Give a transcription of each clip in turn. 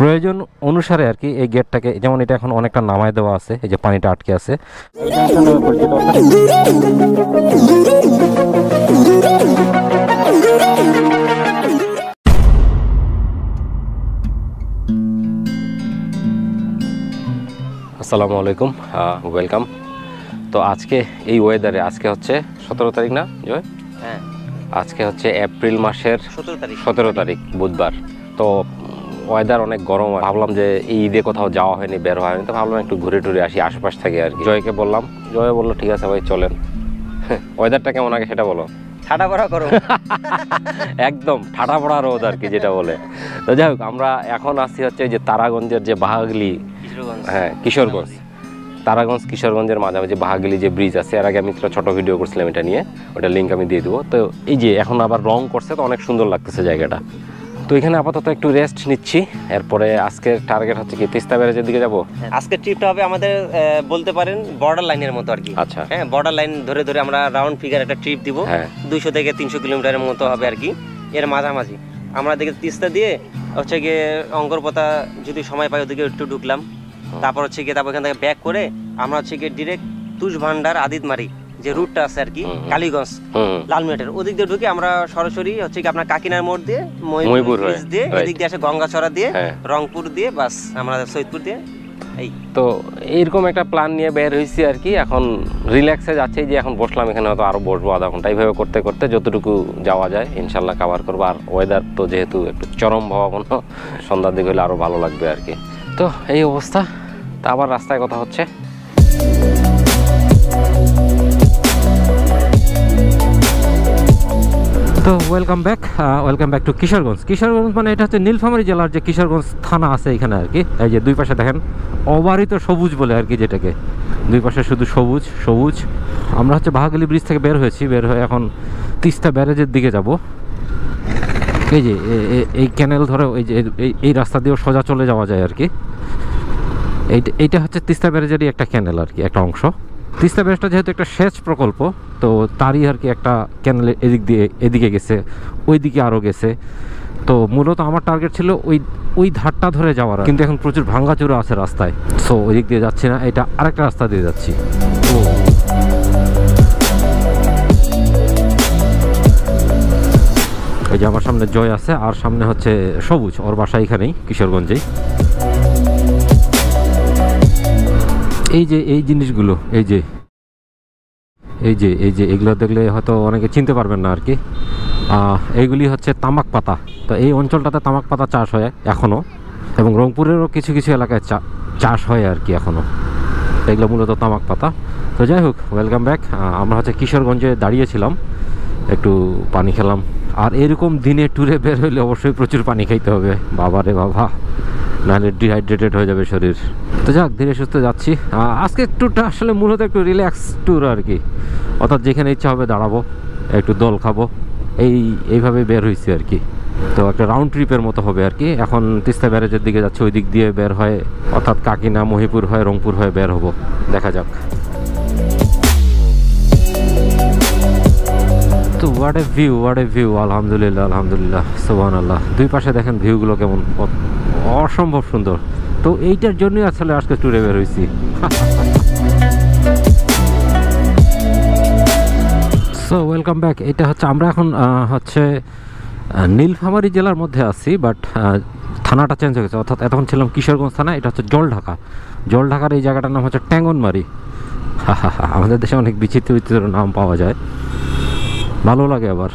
প্রয়োজন অনুসারে আর কি এই গেটটাকে, যেমন এটা এখন অনেকটা নামায় দেওয়া আছে, এই যে পানিটা আটকে আছে। আসসালামু আলাইকুম, ওয়েলকাম। তো আজকে এই ওয়েদারে, আজকে হচ্ছে 17 তারিখ না জয়? হ্যাঁ, আজকে হচ্ছে এপ্রিল মাসের 17 তারিখ বুধবার। তো ওয়েদার অনেক গরম। ভাবলাম যে এই ঈদে কোথাও যাওয়া হয়নি, বের হওয়া হয়নি, তো ভাবলাম একটু ঘুরে টুরে আসি আশেপাশ থেকে আর কি। জয়কে বললাম, জয় বললো ঠিক আছে ভাই চলেন। ওয়েদারটা কেমন আগে সেটা বলো। ঠাডা পড়া করো। একদম ঠাডা পড়া রোদ আর কি যেটা বলে। তো যাই হোক, আমরা এখন আসছি হচ্ছে যে তারাগঞ্জের যে বাহাগলি, হ্যাঁ কিশোরগঞ্জ, তারাগঞ্জ কিশোরগঞ্জের মাঝামাঝি বাহাগলি যে ব্রিজ আছে, এর আগে আমি একটা ছোটো ভিডিও করছিলাম এটা নিয়ে, ওটা লিঙ্ক আমি দিয়ে দেবো। তো এই যে এখন আবার রং করছে, তো অনেক সুন্দর লাগতেছে জায়গাটা। তো এখানে আপাতত একটু রেস্ট নিচ্ছি। এরপরে আজকের টার্গেট হচ্ছে কি তিস্তা ব্যারেজের দিকে যাবো। আজকের ট্রিপটা হবে আমাদের বলতে পারেন বর্ডার লাইনের মতো আর কি। আচ্ছা, হ্যাঁ, বর্ডার লাইন ধরে ধরে আমরা রাউন্ড ফিগার একটা ট্রিপ দিব। 200 থেকে 300 কিলোমিটারের মতো হবে আর কি। এর মাঝামাঝি আমরা দেখে তিস্তা দিয়ে হচ্ছে গিয়ে অঙ্গরপোতা যদি সময় পাই ওদিকে একটু ঢুকলাম। তারপর হচ্ছে গিয়ে তারপর এখান থেকে ব্যাক করে আমরা হচ্ছে গিয়ে ডিরেক্ট তুষ ভান্ডার আদিতমারি যে রুটটা আছে আর কি, কালীগঞ্জ লালমিয়াটের ওদিক দিয়ে ঢুকে আমরা সরাসরি হচ্ছে কি আপনার কাকিনার মোড় দিয়ে মহিপুর দিয়ে এদিক দিয়ে আসে গঙ্গাচড়া দিয়ে রংপুর দিয়ে বাস আমরা সৈয়দপুর দিয়ে। এই তো এইরকম একটা প্ল্যান নিয়ে বের হয়েছি আর কি। এখন রিল্যাক্সে যাচ্ছে, যে এখন বসলাম এখানে, হয়তো আরো বসবো আধা ঘন্টা। এইভাবে করতে করতে যতটুকু যাওয়া যায় ইনশাল্লাহ কভার করবো। আর ওয়েদার তো যেহেতু একটু চরম ভাবাপন্ন, সন্ধ্যার দিকে হলে আরো ভালো লাগবে আর কি। তো এই অবস্থা। তা আবার রাস্তায় কথা হচ্ছে। তো welcome back to Kishoreganj. Kishoreganj মানে এটা হচ্ছে নীলফামারী জেলার যে কিশোরগঞ্জ থানা আছে এখানে আর কি। এই যে দুই পাশে দেখেন অবারিত সবুজ বলে আর কি, যেটাকে দুই পাশে শুধু সবুজ সবুজ। আমরা হচ্ছে বাহাগলি ব্রিজ থেকে বের হয়ে এখন তিস্তা ব্যারেজের দিকে যাব। এই যে এই ক্যানেল ধরে ওই যে এই রাস্তা দিয়েও সোজা চলে যাওয়া যায় আর কি। এইটা হচ্ছে তিস্তা ব্যারেজেরই একটা ক্যানেল আর কি, একটা অংশ। তিস্তা ব্যারেজটা যেহেতু একটা সেচ প্রকল্প, তো তারই আর কি একটা ক্যানেল এদিকে গেছে, ওই দিকে আরও গেছে। তো মূলত আমার টার্গেট ছিল ওই ধারটা ধরে যাওয়ার, কিন্তু এখন প্রচুর ভাঙ্গাচুরা আছে রাস্তায়, সো ওই দিক দিয়ে যাচ্ছি না, এটা আরেকটা রাস্তা দিয়ে যাচ্ছি। ওই যে আমার সামনে জয় আছে, আর সামনে হচ্ছে সবুজ, ওর বাসা এখানেই কিশোরগঞ্জেই। এই যে এই জিনিসগুলো, এই যে এগুলো দেখলে হয়তো অনেকে চিনতে পারবেন না আর কি। এইগুলি হচ্ছে তামাক পাতা। তো এই অঞ্চলটাতে তামাক পাতা চাষ হয় এখনও, এবং রংপুরেরও কিছু কিছু এলাকায় চাষ হয় আর কি এখনও। এগুলো মূলত তামাক পাতা। তো যাই হোক, ওয়েলকাম ব্যাক। আমরা হচ্ছে কিশোরগঞ্জে দাঁড়িয়েছিলাম, একটু পানি খেলাম। আর এরকম দিনে ট্যুরে বের হইলে অবশ্যই প্রচুর পানি খাইতে হবে, বাবা রে বাবা, নাহলে ডিহাইড্রেটেড হয়ে যাবে শরীর। তো যাক, ধীরে সুস্থ যাচ্ছি। আজকের ট্যুরটা আসলে মূলত একটু রিল্যাক্স ট্যুর আর কি, অর্থাৎ যেখানে ইচ্ছা হবে দাঁড়াবো, একটু দোল খাবো, এইভাবে বের হয়েছি আর কি। তো একটা রাউন্ড ট্রিপের মতো হবে আর কি। এখন তিস্তা ব্যারেজের দিকে যাচ্ছে, ওই দিক দিয়ে বের হয়, অর্থাৎ কাকিনা মহিপুর হয়ে রংপুর হয়ে বের হবো, দেখা যাক। তো হোয়াট এ ভিউ, আলহামদুলিল্লাহ সুবহানাল্লাহ। দুই পাশে দেখেন ভিউগুলো কেমন অসম্ভব সুন্দর। তো এইটার জন্যই আসলে আজকে ট্যুরে বের হয়েছি। So welcome back. এটা হচ্ছে আমরা এখন হচ্ছে নীলফামারী জেলার মধ্যে আছি, বাট থানাটা চেঞ্জ হয়ে গেছে, অর্থাৎ এতক্ষণ ছিলাম কিশোরগঞ্জ থানা, এটা হচ্ছে জলঢাকার এই জায়গাটার নাম হচ্ছে ট্যাঙ্গনমারি। আমাদের দেশে অনেক বিচিত্র নাম পাওয়া যায়, ভালো লাগে আবার।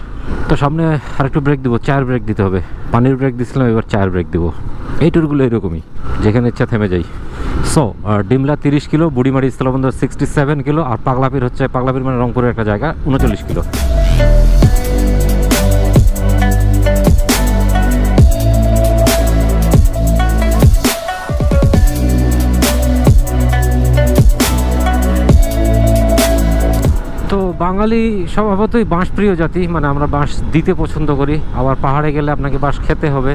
তো সামনে আরেকটু ব্রেক দিব, চায়ের ব্রেক দিতে হবে। পানির ব্রেক দিচ্ছিলাম, এবার চায়ের ব্রেক দিব। এই ট্যুরগুলো এরকমই, যেখানে ইচ্ছা থেমে যাই। সো ডিমলা 30 কিলো, বুড়িমারি স্থলবন্দর 67 কিলো, আর পাগলাপির মানে রংপুরের একটা জায়গা 39 কিলো। তো বাঙালি স্বভাবতই বাঁশপ্রিয় জাতি, মানে আমরা বাঁশ দিতে পছন্দ করি, আবার পাহাড়ে গেলে আপনাকে বাঁশ খেতে হবে।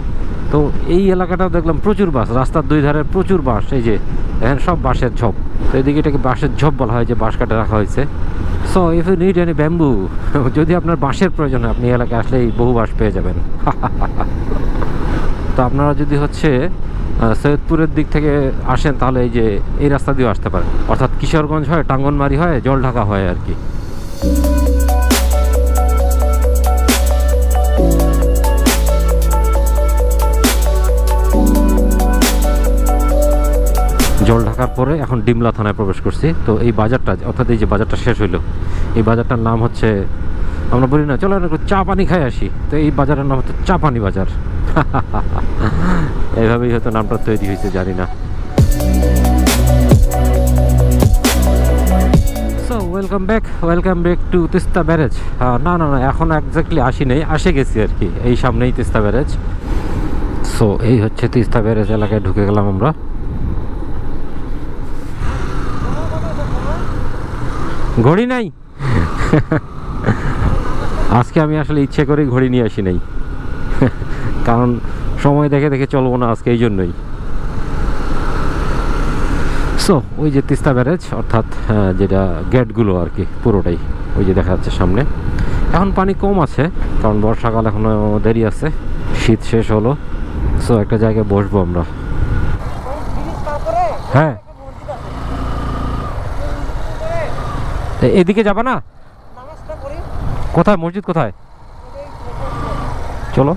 তো এই এলাকাটাও দেখলাম প্রচুর বাঁশ, রাস্তার দুই ধারে প্রচুর বাঁশ। এই যে এখন সব বাঁশের ঝোপ, তো এদিকে এটাকে বাঁশের ঝোপ বলা হয়, যে বাঁশ কাটে রাখা হয়েছে। So if you need any bamboo, যদি আপনার বাঁশের প্রয়োজন হয়, আপনি এলাকায় আসলেই বহু বাঁশ পেয়ে যাবেন। তো আপনারা যদি হচ্ছে সৈয়দপুরের দিক থেকে আসেন তাহলে এই যে এই রাস্তা দিয়েও আসতে পারেন, অর্থাৎ কিশোরগঞ্জ হয়, টাঙ্গনমারি হয়, জলঢাকা হয় আর কি। জলঢাকার পরে এখন ডিমলা থানায় প্রবেশ করছি। তো এই বাজারটা, অর্থাৎ এই যে বাজারটা শেষ হইলো, এই বাজারটার নাম হচ্ছে, আমরা বলি না চলো একটু চা পানি খাই আসি, তো এই বাজারের নাম হচ্ছে চা পানি বাজার। এইভাবেই হয়তো নামটা তৈরি হয়েছে, জানি না। So welcome back to Teesta barrage. না না না, এখন একজাক্টলি আসি নেই, আসে গেছি আর কি, এই সামনেই তিস্তা ব্যারেজ। সো এই হচ্ছে তিস্তা ব্যারেজ এলাকায় ঢুকে গেলাম আমরা। ঘড়ি নাই। আজকে আমি আসলে ইচ্ছে করে ঘড়ি নিয়ে আসি নাই, কারণ সময় দেখে দেখে চলবো না আজকে, এই জন্যই। সো ওই যে তিস্তা ব্যারেজ, অর্থাৎ যেটা গেটগুলো আর কি, পুরোটাই ওই যে দেখা যাচ্ছে সামনে। এখন পানি কম আছে, কারণ বর্ষাকাল এখনো দেরি আছে, শীত শেষ হলো। সো একটা জায়গায় বসবো আমরা। হ্যাঁ, এদিকে যাবা না? কোথায় মসজিদ, কোথায়? চলো।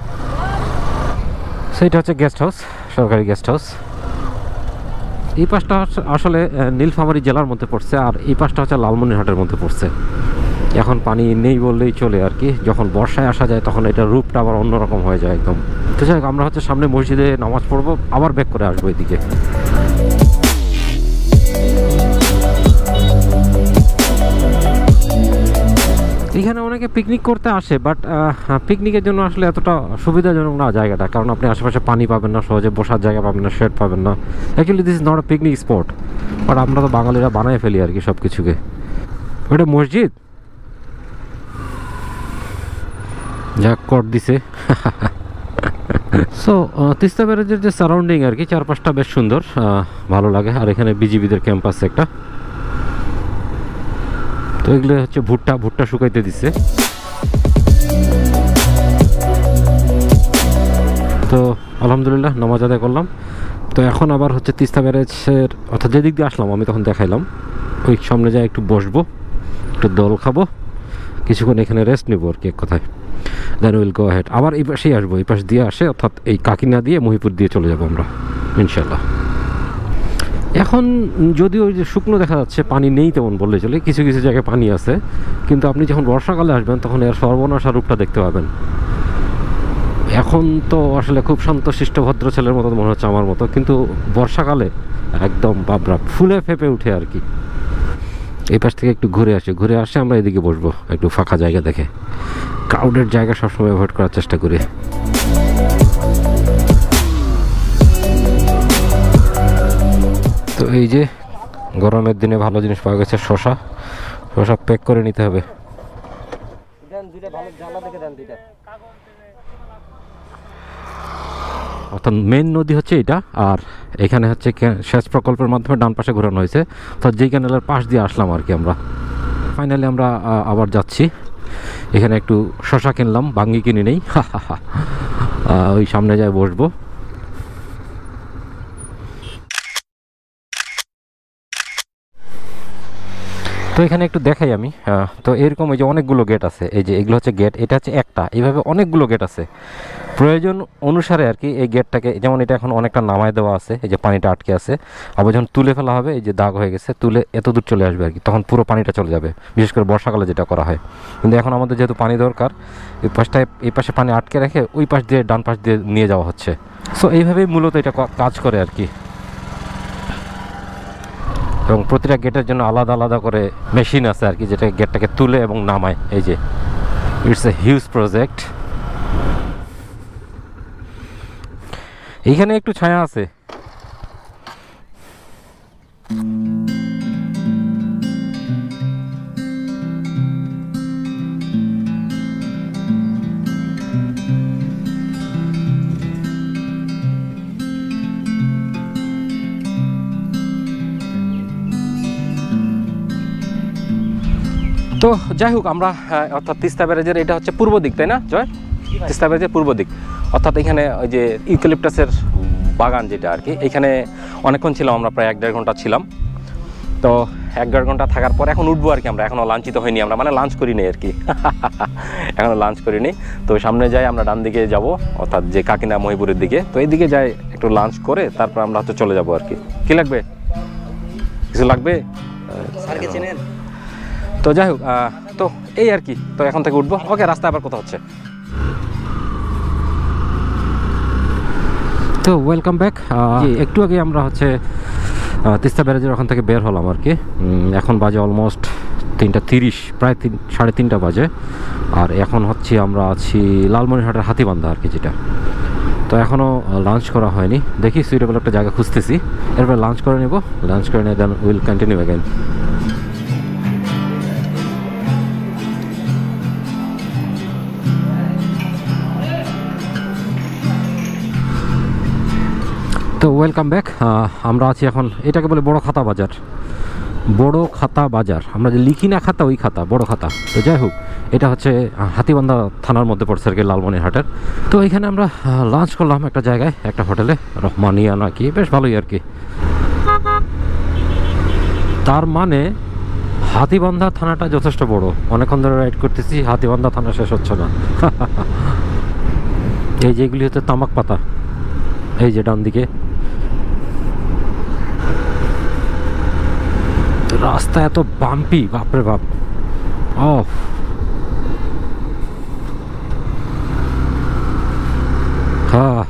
সেইটা হচ্ছে গেস্ট হাউস, সরকারি গেস্ট হাউস। এই পাশটা আসলে নীলফামারী জেলার মধ্যে পড়ছে, আর এই পাশটা হচ্ছে লালমনিরহাটের মধ্যে পড়ছে। এখন পানি নেই বললেই চলে আর কি। যখন বর্ষায় আসা যায় তখন এটা রূপটা আবার অন্যরকম হয়ে যায় একদম। তো যাই হোক, আমরা হচ্ছে সামনে মসজিদে নামাজ পড়বো, আবার ব্যাক করে আসবো এদিকে। এখানে অনেকে পিকনিক করতে আসে, বাট পিকনিকের জন্য আসলে এতটা সুবিধাজনক না জায়গাটা, কারণ আপনি আশেপাশে পানি পাবেন না, সহজে বসার জায়গা পাবেন না, শেড পাবেন না। Actually this is not a picnic spot, but আমরা তো বাঙালিরা বানায় ফেলি আর কি সব কিছুকে। ওটা মসজিদ, যা কর দিছে। সো তিস্তা ব্যারেজের যে সারাউন্ডিং আর কি, চারপাশটা বেশ সুন্দর, ভালো লাগে। আর এখানে বিজিবিদের ক্যাম্পাস একটা। তো এগুলো হচ্ছে ভুট্টা শুকাইতে দিচ্ছে। তো আলহামদুলিল্লাহ নামাজ আদায় করলাম। তো এখন আবার হচ্ছে তিস্তা ব্যারেজের, অর্থাৎ যেদিক দিয়ে আসলাম আমি তখন দেখাইলাম, ওই সামনে যাই একটু বসবো, একটু দল খাবো, কিছুক্ষণ এখানে রেস্ট নেবো আর কি এক কথায়। দেন উইল গো হেড, আবার এই পাশেই আসবো, এই পাশ দিয়ে আসে, অর্থাৎ এই কাকিনা দিয়ে মহিপুর দিয়ে চলে যাবো আমরা ইনশাল্লাহ। এখন যদিও ওই যে শুকনো দেখা যাচ্ছে, পানি নেই তেমন বললে চলে, কিছু কিছু জায়গায় পানি আছে, কিন্তু আপনি যখন বর্ষাকালে আসবেন তখন এর সর্বনাশা রূপটা দেখতে পাবেন। এখন তো আসলে খুব শান্তশিষ্ট ভদ্র ছেলের মতো মনে হচ্ছে আমার মতো, কিন্তু বর্ষাকালে একদম বাবরা ফুলে ফেপে উঠে আর কি। এই পাশ থেকে একটু ঘুরে আসে আমরা এদিকে বসবো একটু ফাঁকা জায়গা দেখে। ক্রাউডের জায়গা সবসময় অ্যাভয়েড করার চেষ্টা করি। তো এই যে গরমের দিনে ভালো জিনিস পাওয়া গেছে, শশা প্যাক করে নিতে হবে। অর্থাৎ মেন নদী হচ্ছে এটা, আর এখানে হচ্ছে সেচ প্রকল্পের মাধ্যমে ডান পাশে ঘোরানো হয়েছে, অর্থাৎ যেই ক্যানেলের পাশ দিয়ে আসলাম আর কি আমরা। ফাইনালি আমরা আবার যাচ্ছি, এখানে একটু শশা কিনলাম, বাঙ্গি কিনি নেই। ওই সামনে যাই বসবো। তো এখানে একটু দেখাই আমি। তো এরকম এই যে অনেকগুলো গেট আছে, এই যে এগুলো হচ্ছে গেট, এটা হচ্ছে একটা, এইভাবে অনেকগুলো গেট আছে। প্রয়োজন অনুসারে আর কি এই গেটটাকে, যেমন এটা এখন অনেকটা নামায় দেওয়া আছে, এই যে পানিটা আটকে আছে, আবার যখন তুলে ফেলা হবে, এই যে দাগ হয়ে গেছে, তুলে এত দূর চলে আসবে আর কি, তখন পুরো পানিটা চলে যাবে, বিশেষ করে বর্ষাকালে যেটা করা হয়। কিন্তু এখন আমাদের যেহেতু পানি দরকার, এই পাশে পানি আটকে রেখে ওই পাশ দিয়ে ডান পাশ দিয়ে নিয়ে যাওয়া হচ্ছে। সো এইভাবেই মূলত এটা কাজ করে আর কি। এবং প্রতিটা গেটের জন্য আলাদা আলাদা করে মেশিন আছে আর কি, যেটা গেটটাকে তুলে এবং নামায়। এই যে ইটস এ হিউজ প্রজেক্ট। এইখানে একটু ছায়া আছে। তো যাই হোক, আমরা অর্থাৎ তিস্তা ব্যারেজের এটা হচ্ছে পূর্ব দিক, তাই না জয়? তিস্তা ব্যারেজের পূর্ব দিক, অর্থাৎ এখানে ওই যে ইউক্যালিপটাসের বাগান যেটা আর কি, এখানে অনেকক্ষণ ছিলাম আমরা, প্রায় 1-1.5 ঘন্টা ছিলাম। তো 1-1.5 ঘন্টা থাকার পর এখন উঠবো আর কি আমরা, এখনও লাঞ্চিত হয়নি আমরা, মানে লাঞ্চ করিনি আর কি এখনও লাঞ্চ করিনি। তো সামনে যাই আমরা, ডান দিকে যাব, অর্থাৎ যে কাকিনা মহিপুরের দিকে, তো এই দিকে যাই একটু লাঞ্চ করে তারপর আমরা হয়তো চলে যাব আর কি। কী লাগবে, কিছু লাগবে? স্যারকে চেনেন? তো যাই হোক, তো এই আর কি, তো এখন থেকে উঠবো। ওকে, রাস্তায় আবার কথা হচ্ছে। তো ওয়েলকাম ব্যাক। একটু আগে আমরা হচ্ছে তিস্তা ব্যারেজের ওখান থেকে বের হলাম আর কি। এখন বাজে অলমোস্ট 3:30, প্রায় 3:30 বাজে। আর এখন হচ্ছে আমরা আছি লালমনিরহাটের হাতিবান্ধা আর কি, যেটা। তো এখনও লাঞ্চ করা হয়নি, দেখি সুইটেবল একটা জায়গা খুঁজতেছি, এরপর লাঞ্চ করে নেব। লাঞ্চ করে নিয়ে দেন উইল কন্টিনিউ অ্যাগেন। তো ওয়েলকাম ব্যাক। আমরা আছি এখন, এটাকে বলে বড় খাতা বাজার। বড় খাতা বাজার, আমরা যে লিখি না খাতা, ওই খাতা, বড় খাতা। তো যাই হোক, এটা হচ্ছে হাতিবান্ধা থানার মধ্যে পড়ছে আর কি, লালমনিরহাটের। তো এখানে আমরা লাঞ্চ করলাম একটা জায়গায়, একটা হোটেলে, রহমানিয়া নাকি, বেশ ভালোই আর কি। তার মানে হাতিবান্ধা থানাটা যথেষ্ট বড়। অনেকক্ষণ ধরে রাইড করতেছি, হাতিবান্ধা থানা শেষ হচ্ছে না। এই যেগুলি হচ্ছে তামাক পাতা, এই যে ডান দিকে। রাস্তা এত বাম্পি, বাপরে বাপ। অফ হ্যাঁ।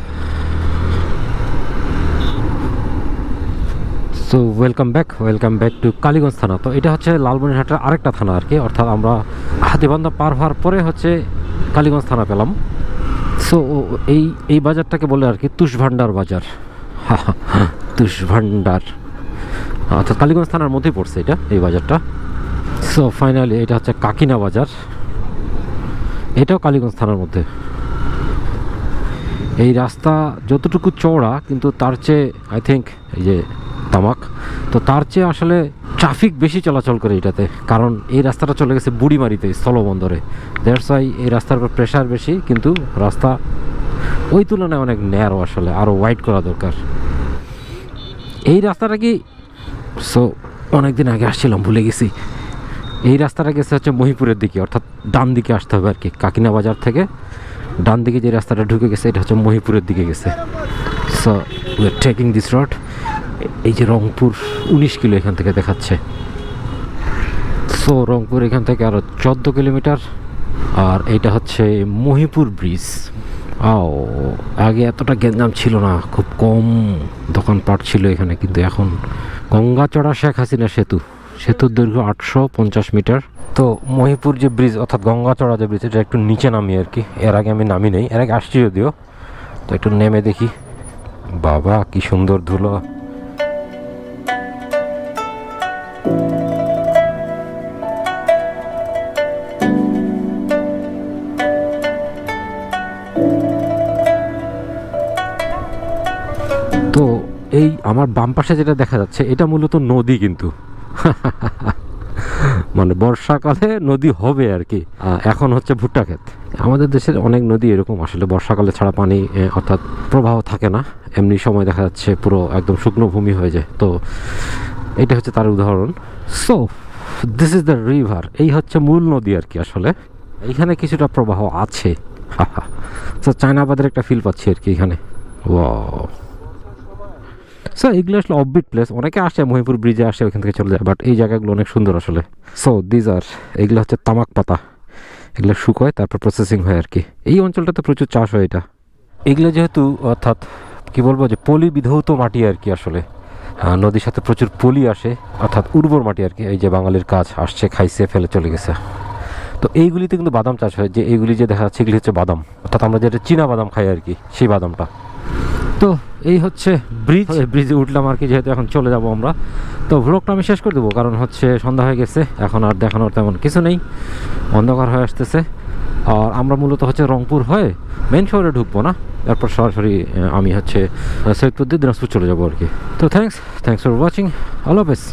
So welcome back to Kaliganj থানা। তো এটা হচ্ছে লালমনিরহাটের আরেকটা থানা আর কি, অর্থাৎ আমরা হাতিবান্ধা পার হওয়ার পরে হচ্ছে কালীগঞ্জ থানা পেলাম। সো এই বাজারটাকে বলে আর কি তুষভান্ডার বাজার। তুষভান্ডার, অর্থাৎ কালীগঞ্জ থানার মধ্যেই পড়ছে এটা, এই বাজারটা। সো ফাইনালি এটা হচ্ছে কাকিনা বাজার, এটাও কালীগঞ্জ থানার মধ্যে। এই রাস্তা যতটুকু চওড়া, কিন্তু তার চেয়ে আই থিঙ্ক, এই যে তামাক, তো তার চেয়ে আসলে ট্রাফিক বেশি চলাচল করে এটাতে, কারণ এই রাস্তাটা চলে গেছে বুড়িমারিতে, স্থলবন্দরে। দ্যাটস ওয়াই এই রাস্তার উপর প্রেশার বেশি, কিন্তু রাস্তা ওই তুলনায় অনেক ন্যারো, আসলে আরও ওয়াইড করা দরকার। এই রাস্তাটা কি, সো অনেকদিন আগে আসছিলাম, ভুলে গেছি। এই রাস্তাটা গেছে হচ্ছে মহিপুরের দিকে, অর্থাৎ ডান দিকে আসতে হবে আর কি। কাকিনা বাজার থেকে ডান দিকে যে রাস্তাটা ঢুকে গেছে, এটা হচ্ছে মহিপুরের দিকে গেছে। So we are taking this road. এই যে রংপুর 19 কিলো এখান থেকে দেখাচ্ছে। সো রংপুর এখান থেকে আরও 14 কিলোমিটার। আর এইটা হচ্ছে মহিপুর ব্রিজ। আগে এতটা গ্যাঞ্জাম ছিল না, খুব কম দোকানপাট ছিল এখানে, কিন্তু এখন গঙ্গাচড়া শেখ হাসিনা সেতুর দৈর্ঘ্য 850 মিটার। তো মহিপুর যে ব্রিজ, অর্থাৎ গঙ্গাচড়া যে ব্রিজ, এটা একটু নিচে নামি আর কি। এর আগে আমি নামি নেই, এর আগে আসছি যদিও। তো একটু নেমে দেখি, বাবা কি সুন্দর ধুলো। তো এই আমার বাম পাশে যেটা দেখা যাচ্ছে, এটা মূলত নদী, কিন্তু মানে বর্ষাকালে নদী হবে আর কি। এখন হচ্ছে ভুট্টা ক্ষেত। আমাদের দেশের অনেক নদী এরকম, আসলে বর্ষাকালে ছাড়া পানি, অর্থাৎ প্রবাহ থাকে না, এমনি সময় দেখা যাচ্ছে পুরো একদম শুকনো ভূমি হয়ে যায়। তো এটা হচ্ছে তার উদাহরণ। So this is the river, এই হচ্ছে মূল নদী আর কি। আসলে এইখানে কিছুটা প্রবাহ আছে। তো চায়নাবাদের একটা ফিল পাচ্ছি আর কি এখানে। ওয়াও। সো এগুলো আসলে অফবিট প্লেস, অনেকে আসে মহিপুর ব্রিজে আসে, ওইখান থেকে চলে যায়, বাট এই জায়গাগুলো অনেক সুন্দর আসলে। সো দিস আর, এগুলো হচ্ছে তামাক পাতা, এগুলো শুকোয় তারপর প্রসেসিং হয় আর কি। এই অঞ্চলটাতে প্রচুর চাষ হয় এটা। এগুলো যেহেতু, অর্থাৎ কি বলবো, যে পলি বিধৌত মাটি আর কি। আসলে নদীর সাথে প্রচুর পলি আসে, অর্থাৎ উর্বর মাটি আর কি। এই যে বাঙালির কাজ, আসছে, খাইছে, ফেলে চলে গেছে। তো এইগুলিতে কিন্তু বাদাম চাষ হয়, যে এইগুলি যে দেখা যাচ্ছে, এগুলি হচ্ছে বাদাম, অর্থাৎ আমরা যেটা চীনা বাদাম খাই আর কি, সেই বাদামটা। তো এই হচ্ছে ব্রিজ, ব্রিজে উঠলাম আর কি, যেহেতু এখন চলে যাব আমরা। তো ভ্লগটা আমি শেষ করে দেবো, কারণ হচ্ছে সন্ধ্যা হয়ে গেছে, এখন আর দেখানোর তেমন কিছু নেই, অন্ধকার হয়ে আসতেছে। আর আমরা মূলত হচ্ছে রংপুর হয়ে মেন শহরে ঢুকবো না, তারপর সরাসরি আমি হচ্ছে সৈয়দপুর দিয়ে দিনাজপুর চলে যাবো আর কি। তো থ্যাংকস ফর ওয়াচিং, আল্লাহ হাফেজ।